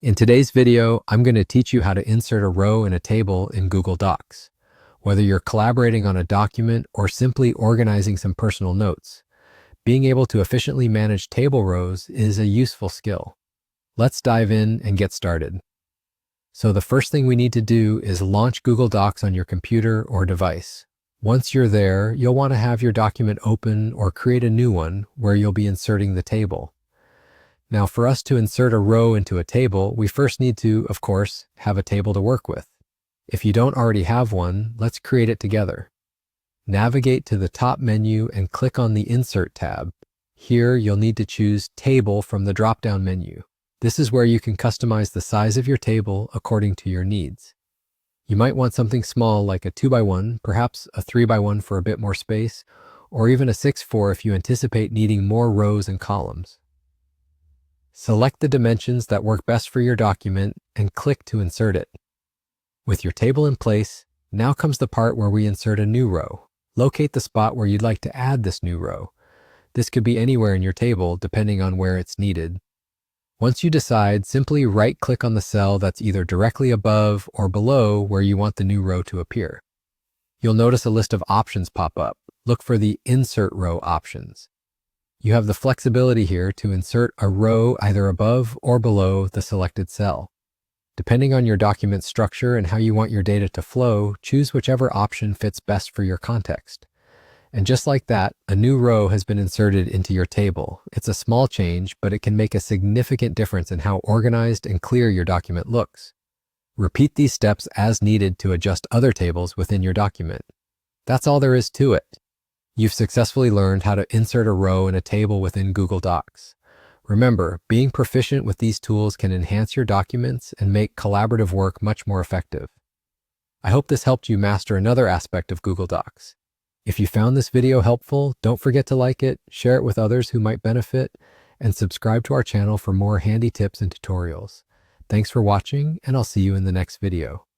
In today's video, I'm going to teach you how to insert a row in a table in Google Docs. Whether you're collaborating on a document or simply organizing some personal notes, being able to efficiently manage table rows is a useful skill. Let's dive in and get started. So the first thing we need to do is launch Google Docs on your computer or device. Once you're there, you'll want to have your document open or create a new one where you'll be inserting the table. Now, for us to insert a row into a table, we first need to, of course, have a table to work with. If you don't already have one, let's create it together. Navigate to the top menu and click on the Insert tab. Here, you'll need to choose Table from the drop-down menu. This is where you can customize the size of your table according to your needs. You might want something small like a 2x1, perhaps a 3x1 for a bit more space, or even a 6x4 if you anticipate needing more rows and columns. Select the dimensions that work best for your document and click to insert it. With your table in place, now comes the part where we insert a new row. Locate the spot where you'd like to add this new row. This could be anywhere in your table, depending on where it's needed. Once you decide, simply right-click on the cell that's either directly above or below where you want the new row to appear. You'll notice a list of options pop up. Look for the Insert Row options. You have the flexibility here to insert a row either above or below the selected cell. Depending on your document structure and how you want your data to flow, choose whichever option fits best for your context. And just like that, a new row has been inserted into your table. It's a small change, but it can make a significant difference in how organized and clear your document looks. Repeat these steps as needed to adjust other tables within your document. That's all there is to it. You've successfully learned how to insert a row in a table within Google Docs. Remember, being proficient with these tools can enhance your documents and make collaborative work much more effective. I hope this helped you master another aspect of Google Docs. If you found this video helpful, don't forget to like it, share it with others who might benefit, and subscribe to our channel for more handy tips and tutorials. Thanks for watching, and I'll see you in the next video.